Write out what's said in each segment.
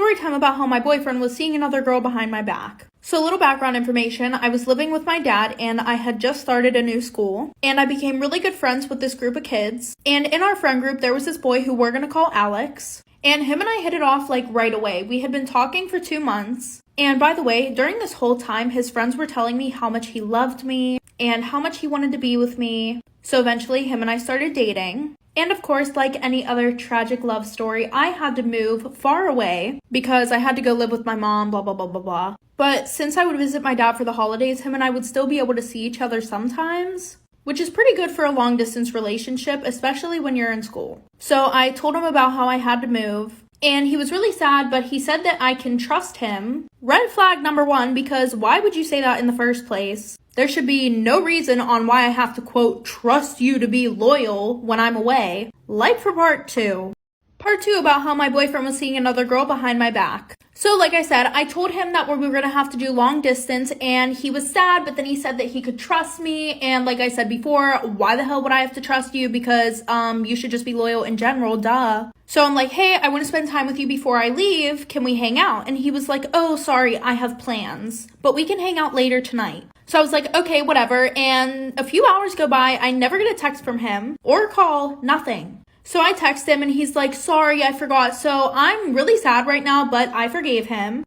story time about how my boyfriend was seeing another girl behind my back. So a little background information, I was living with my dad and I had just started a new school and I became really good friends with this group of kids. And in our friend group, there was this boy who we're gonna call Alex. And him and I hit it off like right away. We had been talking for 2 months. And by the way, during this whole time, his friends were telling me how much he loved me and how much he wanted to be with me. So eventually him and I started dating. And of course, like any other tragic love story, I had to move far away because I had to go live with my mom, blah, blah, blah, blah, blah. But since I would visit my dad for the holidays, him and I would still be able to see each other sometimes, which is pretty good for a long distance relationship, especially when you're in school. So I told him about how I had to move. And he was really sad, but he said that I can trust him. Red flag number 1, because why would you say that in the first place? There should be no reason on why I have to, quote, trust you to be loyal when I'm away. Like for part 2. Part 2 about how my boyfriend was seeing another girl behind my back. So like I said, I told him that we were going to have to do long distance and he was sad, but then he said that he could trust me. And like I said before, why the hell would I have to trust you? Because you should just be loyal in general, duh. So I'm like, hey, I want to spend time with you before I leave. Can we hang out? And he was like, oh, sorry, I have plans, but we can hang out later tonight. So I was like, okay, whatever. And a few hours go by. I never get a text from him or a call, nothing. So I text him and he's like, sorry, I forgot. So I'm really sad right now, but I forgave him.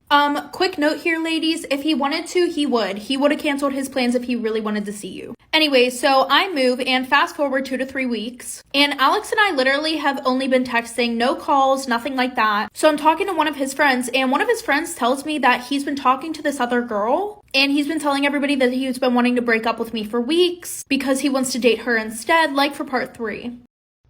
Quick note here, ladies, if he wanted to, he would. He would have canceled his plans if he really wanted to see you. Anyway, so I move and fast forward 2 to 3 weeks. And Alex and I literally have only been texting, no calls, nothing like that. So I'm talking to one of his friends and one of his friends tells me that he's been talking to this other girl. And he's been telling everybody that he's been wanting to break up with me for weeks because he wants to date her instead, like for part 3.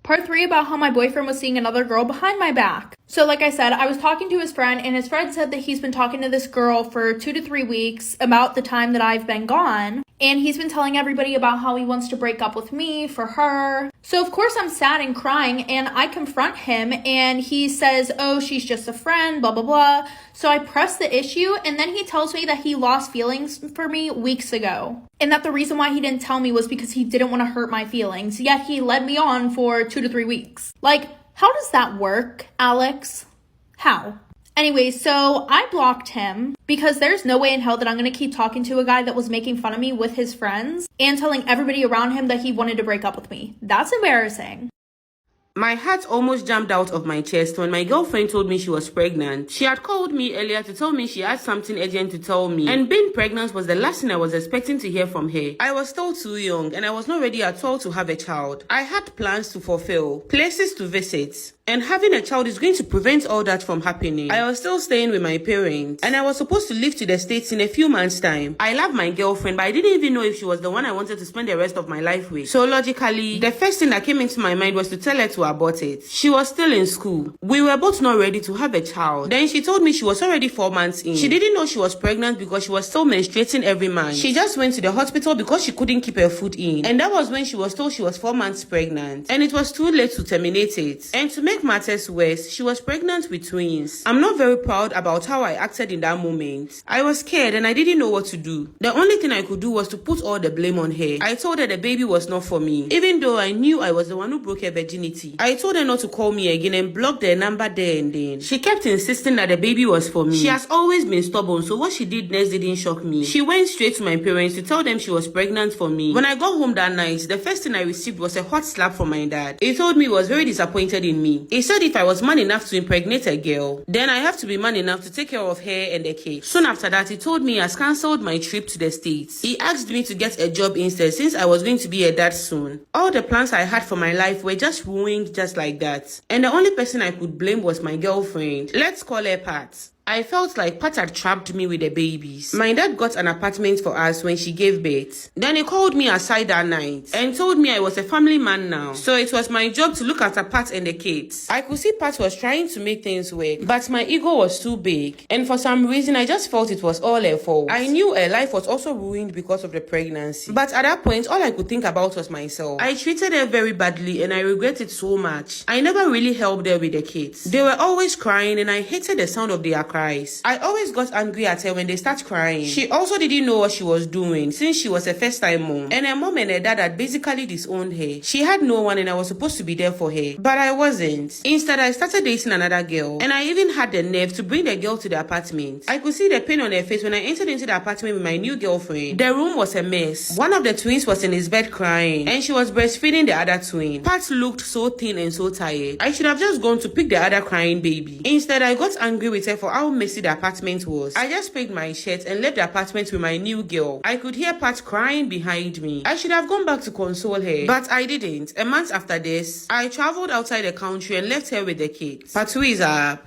Part 3 about how my boyfriend was seeing another girl behind my back. So like I said, I was talking to his friend and his friend said that he's been talking to this girl for 2 to 3 weeks about the time that I've been gone. And he's been telling everybody about how he wants to break up with me for her. So of course I'm sad and crying and I confront him and he says, oh, she's just a friend, blah, blah, blah. So I press the issue and then he tells me that he lost feelings for me weeks ago. And that the reason why he didn't tell me was because he didn't want to hurt my feelings. Yet he led me on for 2 to 3 weeks. Like, how does that work, Alex? How? Anyway, so I blocked him because there's no way in hell that I'm going to keep talking to a guy that was making fun of me with his friends and telling everybody around him that he wanted to break up with me. That's embarrassing. My heart almost jumped out of my chest when my girlfriend told me she was pregnant. She had called me earlier to tell me she had something urgent to tell me. And being pregnant was the last thing I was expecting to hear from her. I was still too young and I was not ready at all to have a child. I had plans to fulfill, places to visit. And having a child is going to prevent all that from happening. I was still staying with my parents and I was supposed to leave to the States in a few months' time. I love my girlfriend, but I didn't even know if she was the one I wanted to spend the rest of my life with. So logically, the first thing that came into my mind was to tell her to abort it. She was still in school. We were both not ready to have a child. Then she told me she was already 4 months in. She didn't know she was pregnant because she was still menstruating every month. She just went to the hospital because she couldn't keep her food in. And that was when she was told she was 4 months pregnant. And it was too late to terminate it. And to make matters worse, she was pregnant with twins. I'm not very proud about how I acted in that moment. I was scared and I didn't know what to do. The only thing I could do was to put all the blame on her. I told her the baby was not for me, even though I knew I was the one who broke her virginity. I told her not to call me again and blocked her number there and then. She kept insisting that the baby was for me. She has always been stubborn, so what she did next didn't shock me. She went straight to my parents to tell them she was pregnant for me. When I got home that night, the first thing I received was a hot slap from my dad. He told me he was very disappointed in me. He said if I was man enough to impregnate a girl, then I have to be man enough to take care of her and the kids. Soon after that, he told me he has cancelled my trip to the States. He asked me to get a job instead since I was going to be a dad soon. All the plans I had for my life were just ruined just like that. And the only person I could blame was my girlfriend. Let's call her Pat. I felt like Pat had trapped me with the babies. My dad got an apartment for us when she gave birth. Then he called me aside that night and told me I was a family man now. So it was my job to look after Pat and the kids. I could see Pat was trying to make things work, but my ego was too big. And for some reason, I just felt it was all her fault. I knew her life was also ruined because of the pregnancy. But at that point, all I could think about was myself. I treated her very badly and I regret it so much. I never really helped her with the kids. They were always crying and I hated the sound of their cries. I always got angry at her when they start crying. She also didn't know what she was doing since she was a first-time mom, and her mom and her dad had basically disowned her. She had no one and I was supposed to be there for her, but I wasn't. Instead, I started dating another girl, and I even had the nerve to bring the girl to the apartment. I could see the pain on her face when I entered into the apartment with my new girlfriend. The room was a mess. One of the twins was in his bed crying, and she was breastfeeding the other twin. Pat looked so thin and so tired. I should have just gone to pick the other crying baby. Instead, I got angry with her for how messy the apartment was. I just picked my shirt and left the apartment with my new girl. I could hear Pat crying behind me. I should have gone back to console her, but I didn't. A month after this, I traveled outside the country and left her with the kids. Part 2 is up.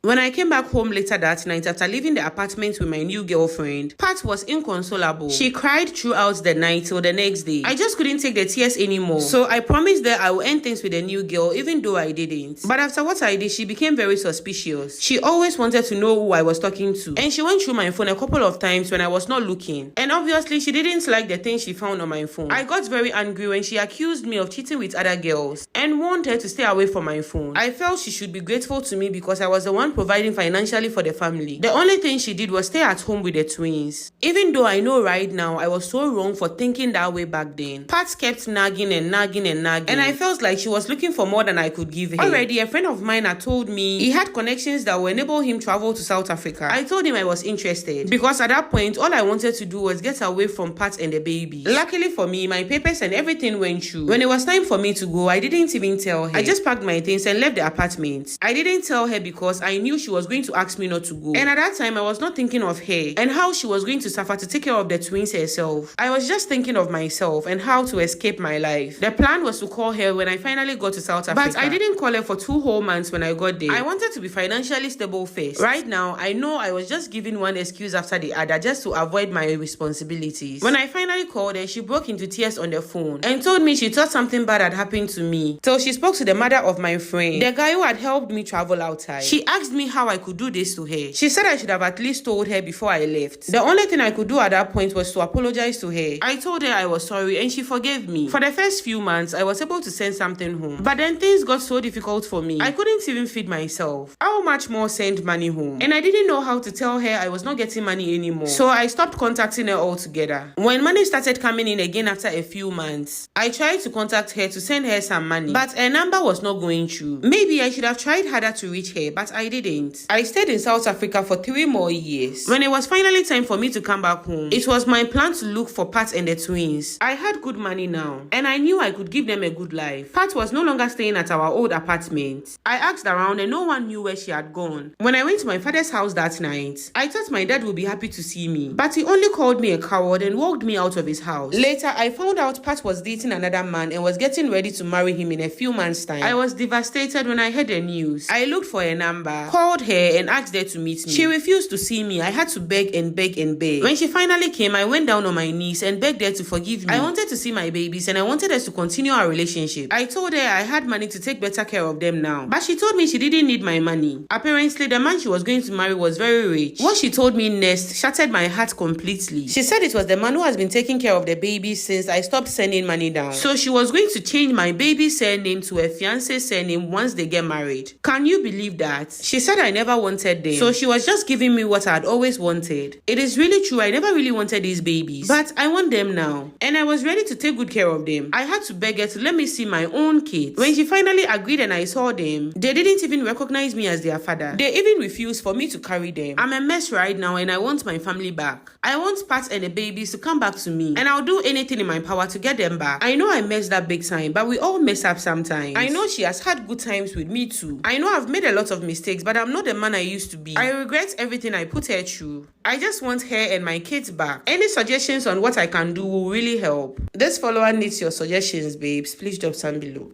When I came back home later that night after leaving the apartment with my new girlfriend, Pat was inconsolable. She cried throughout the night till the next day. I just couldn't take the tears anymore. So I promised that I would end things with the new girl even though I didn't. But after what I did, she became very suspicious. She always wanted to know who I was talking to. And she went through my phone a couple of times when I was not looking. And obviously she didn't like the things she found on my phone. I got very angry when she accused me of cheating with other girls and warned her to stay away from my phone. I felt she should be grateful to me because I was the one providing financially for the family. The only thing she did was stay at home with the twins. Even though I know right now I was so wrong for thinking that way back then. Pat kept nagging and nagging and nagging, and I felt like she was looking for more than I could give her. Already, a friend of mine had told me he had connections that would enable him travel to South Africa. I told him I was interested because at that point all I wanted to do was get away from Pat and the baby. Luckily for me, my papers and everything went through. When it was time for me to go, I didn't even tell her. I just packed my things and left the apartment. I didn't tell her because I knew she was going to ask me not to go. And at that time, I was not thinking of her and how she was going to suffer to take care of the twins herself. I was just thinking of myself and how to escape my life. The plan was to call her when I finally got to South Africa. But I didn't call her for 2 whole months when I got there. I wanted to be financially stable first. Right now, I know I was just giving one excuse after the other just to avoid my responsibilities. When I finally called her, she broke into tears on the phone and told me she thought something bad had happened to me. So she spoke to the mother of my friend, the guy who had helped me travel outside. She asked me how I could do this to her. She said I should have at least told her before I left. The only thing I could do at that point was to apologize to her. I told her I was sorry and she forgave me. For the first few months, I was able to send something home. But then things got so difficult for me. I couldn't even feed myself. How much more send money home? And I didn't know how to tell her I was not getting money anymore. So I stopped contacting her altogether. When money started coming in again after a few months, I tried to contact her to send her some money. But her number was not going through. Maybe I should have tried harder to reach her, but I didn't. I stayed in South Africa for 3 more years. When it was finally time for me to come back home, it was my plan to look for Pat and the twins. I had good money now, and I knew I could give them a good life. Pat was no longer staying at our old apartment. I asked around and no one knew where she had gone. When I went to my father's house that night, I thought my dad would be happy to see me, but he only called me a coward and walked me out of his house. Later, I found out Pat was dating another man and was getting ready to marry him in a few months' time. I was devastated when I heard the news. I looked for a number, called her and asked her to meet me. She refused to see me. I had to beg and beg and beg. When she finally came, I went down on my knees and begged her to forgive me. I wanted to see my babies and I wanted us to continue our relationship. I told her I had money to take better care of them now, but she told me she didn't need my money. Apparently, the man she was going to marry was very rich. What she told me next shattered my heart completely. She said it was the man who has been taking care of the babies since I stopped sending money down. So she was going to change my baby's surname to a fiance's surname once they get married. Can you believe that? She said I never wanted them, so she was just giving me what I had always wanted. It is really true, I never really wanted these babies, but I want them now, and I was ready to take good care of them. I had to beg her to let me see my own kids. When she finally agreed and I saw them, they didn't even recognize me as their father. They even refused for me to carry them. I'm a mess right now and I want my family back. I want Pat and the babies to come back to me, and I'll do anything in my power to get them back. I know I messed up big time, but we all mess up sometimes. I know she has had good times with me too. I know I've made a lot of mistakes, but I'm not the man I used to be. I regret everything I put her through. I just want her and my kids back. Any suggestions on what I can do will really help. This follower needs your suggestions, babes. Please drop some below.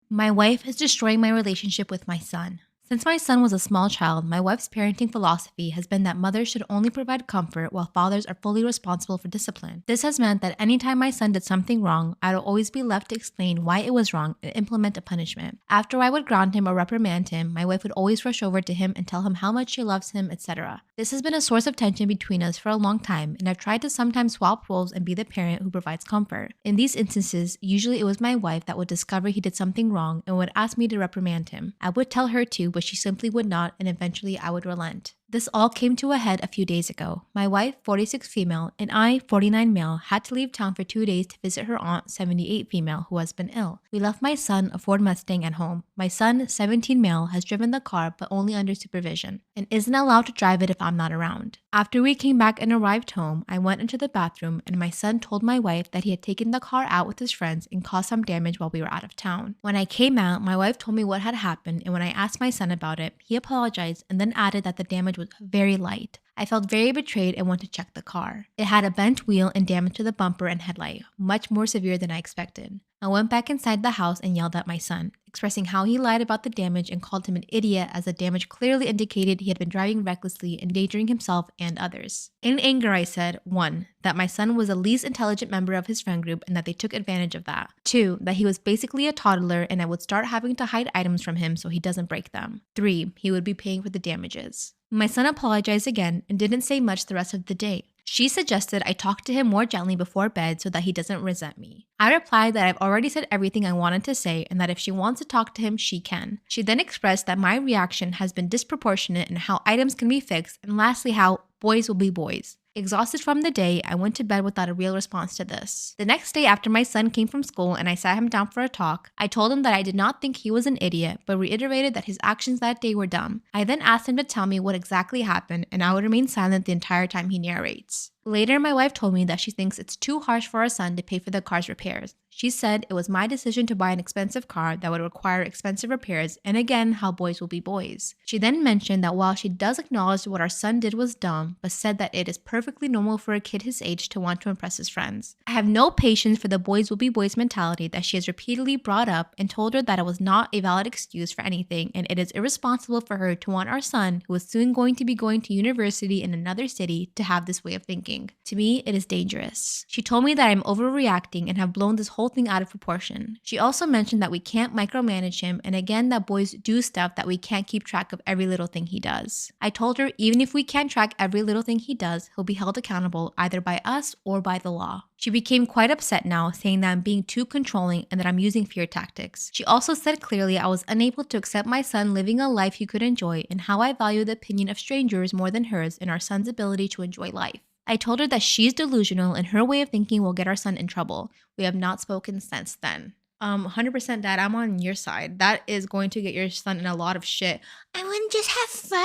My wife is destroying my relationship with my son. Since my son was a small child, my wife's parenting philosophy has been that mothers should only provide comfort while fathers are fully responsible for discipline. This has meant that anytime my son did something wrong, I'd always be left to explain why it was wrong and implement a punishment. After I would ground him or reprimand him, my wife would always rush over to him and tell him how much she loves him, etc. This has been a source of tension between us for a long time, and I've tried to sometimes swap roles and be the parent who provides comfort. In these instances, usually it was my wife that would discover he did something wrong and would ask me to reprimand him. I would tell her to, but she simply would not, and eventually I would relent. This all came to a head a few days ago. My wife, 46 female, and I, 49 male, had to leave town for 2 days to visit her aunt, 78 female, who has been ill. We left my son, a Ford Mustang, at home. My son, 17 male, has driven the car but only under supervision and isn't allowed to drive it if I'm not around. After we came back and arrived home, I went into the bathroom and my son told my wife that he had taken the car out with his friends and caused some damage while we were out of town. When I came out, my wife told me what had happened, and when I asked my son about it, he apologized and then added that the damage was very light. I felt very betrayed and went to check the car. It had a bent wheel and damage to the bumper and headlight, much more severe than I expected. I went back inside the house and yelled at my son, expressing how he lied about the damage and called him an idiot as the damage clearly indicated he had been driving recklessly, endangering himself and others. In anger, I said, 1. That my son was the least intelligent member of his friend group and that they took advantage of that. 2. That he was basically a toddler and I would start having to hide items from him so he doesn't break them. 3. He would be paying for the damages. My son apologized again and didn't say much the rest of the day. She suggested I talk to him more gently before bed so that he doesn't resent me. I replied that I've already said everything I wanted to say and that if she wants to talk to him, she can. She then expressed that my reaction has been disproportionate and how items can be fixed, and lastly how boys will be boys. Exhausted from the day, I went to bed without a real response to this. The next day after my son came from school and I sat him down for a talk, I told him that I did not think he was an idiot, but reiterated that his actions that day were dumb. I then asked him to tell me what exactly happened, and I would remain silent the entire time he narrates. Later, my wife told me that she thinks it's too harsh for our son to pay for the car's repairs. She said it was my decision to buy an expensive car that would require expensive repairs, and again, how boys will be boys. She then mentioned that while she does acknowledge what our son did was dumb, but said that it is perfectly normal for a kid his age to want to impress his friends. I have no patience for the boys will be boys mentality that she has repeatedly brought up, and told her that it was not a valid excuse for anything, and it is irresponsible for her to want our son, who is soon going to be going to university in another city, to have this way of thinking. To me, it is dangerous. She told me that I'm overreacting and have blown this whole thing out of proportion. She also mentioned that we can't micromanage him, and again that boys do stuff that we can't keep track of every little thing he does. I told her even if we can't track every little thing he does, he'll be held accountable either by us or by the law. She became quite upset now, saying that I'm being too controlling and that I'm using fear tactics. She also said clearly I was unable to accept my son living a life he could enjoy and how I value the opinion of strangers more than hers and our son's ability to enjoy life. I told her that she's delusional and her way of thinking will get our son in trouble. We have not spoken since then. 100% Dad, I'm on your side. That is going to get your son in a lot of shit. I want to just have fun.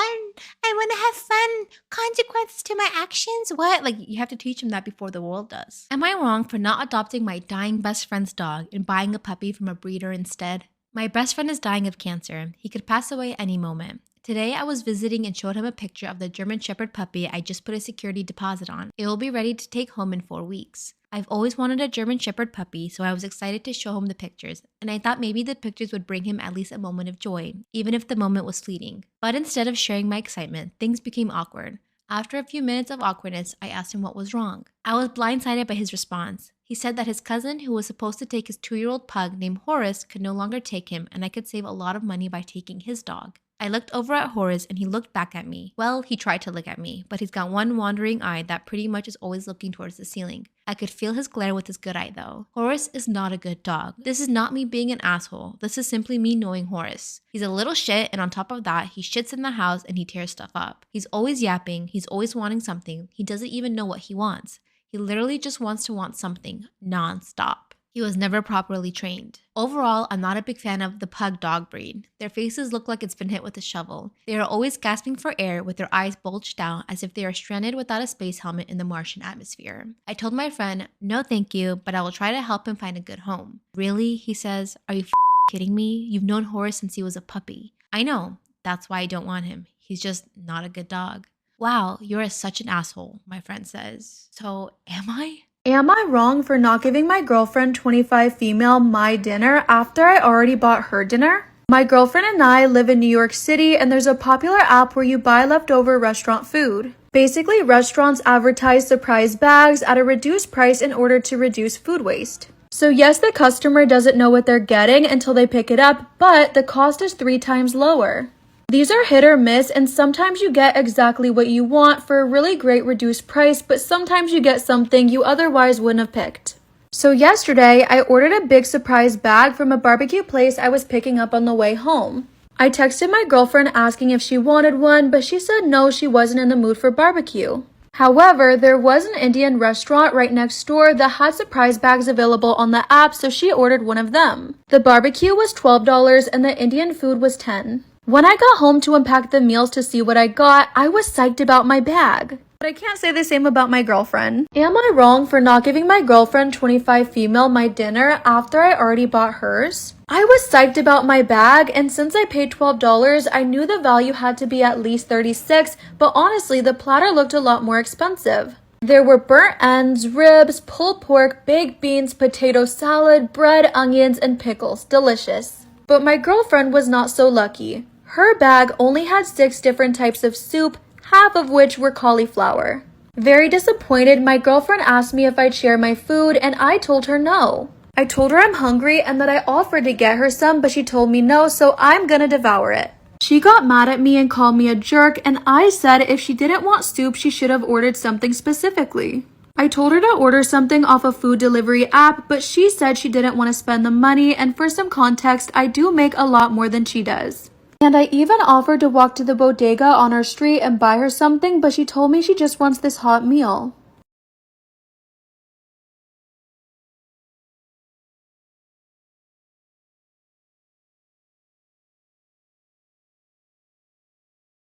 I want to have fun. Consequences to my actions? What? Like, you have to teach him that before the world does. Am I wrong for not adopting my dying best friend's dog and buying a puppy from a breeder instead? My best friend is dying of cancer. He could pass away any moment. Today, I was visiting and showed him a picture of the German Shepherd puppy I just put a security deposit on. It will be ready to take home in 4 weeks. I've always wanted a German Shepherd puppy, so I was excited to show him the pictures, and I thought maybe the pictures would bring him at least a moment of joy, even if the moment was fleeting. But instead of sharing my excitement, things became awkward. After a few minutes of awkwardness, I asked him what was wrong. I was blindsided by his response. He said that his cousin, who was supposed to take his 2-year-old pug named Horace, could no longer take him, and I could save a lot of money by taking his dog. I looked over at Horace and he looked back at me. Well, he tried to look at me, but he's got one wandering eye that pretty much is always looking towards the ceiling. I could feel his glare with his good eye though. Horace is not a good dog. This is not me being an asshole. This is simply me knowing Horace. He's a little shit, and on top of that, he shits in the house and he tears stuff up. He's always yapping. He's always wanting something. He doesn't even know what he wants. He literally just wants to want something non-stop. He was never properly trained. Overall, I'm not a big fan of the pug dog breed. Their faces look like it's been hit with a shovel. They are always gasping for air with their eyes bulged out as if they are stranded without a space helmet in the Martian atmosphere. I told my friend, no thank you, but I will try to help him find a good home. Really? He says, are you kidding me? You've known Horace since he was a puppy. I know. That's why I don't want him. He's just not a good dog. Wow, you're such an asshole, my friend says. So, am I? Am I wrong for not giving my girlfriend 25 female my dinner after I already bought her dinner? My girlfriend and I live in New York City, and there's a popular app where you buy leftover restaurant food. Basically, restaurants advertise surprise bags at a reduced price in order to reduce food waste. So yes, the customer doesn't know what they're getting until they pick it up, but the cost is 3 times lower. These are hit or miss, and sometimes you get exactly what you want for a really great reduced price, but sometimes you get something you otherwise wouldn't have picked. So yesterday, I ordered a big surprise bag from a barbecue place I was picking up on the way home. I texted my girlfriend asking if she wanted one, but she said no, she wasn't in the mood for barbecue. However, there was an Indian restaurant right next door that had surprise bags available on the app, so she ordered one of them. The barbecue was $12 and the Indian food was $10. When I got home to unpack the meals to see what I got, I was psyched about my bag. But I can't say the same about my girlfriend. Am I wrong for not giving my girlfriend 25 female my dinner after I already bought hers? I was psyched about my bag, and since I paid $12, I knew the value had to be at least $36, but honestly, the platter looked a lot more expensive. There were burnt ends, ribs, pulled pork, baked beans, potato salad, bread, onions, and pickles. Delicious. But my girlfriend was not so lucky. Her bag only had 6 different types of soup, half of which were cauliflower. Very disappointed, my girlfriend asked me if I'd share my food, and I told her no. I told her I'm hungry and that I offered to get her some, but she told me no, so I'm gonna devour it. She got mad at me and called me a jerk, and I said if she didn't want soup, she should have ordered something specifically. I told her to order something off a food delivery app, but she said she didn't want to spend the money, and for some context, I do make a lot more than she does. And I even offered to walk to the bodega on our street and buy her something, but she told me she just wants this hot meal.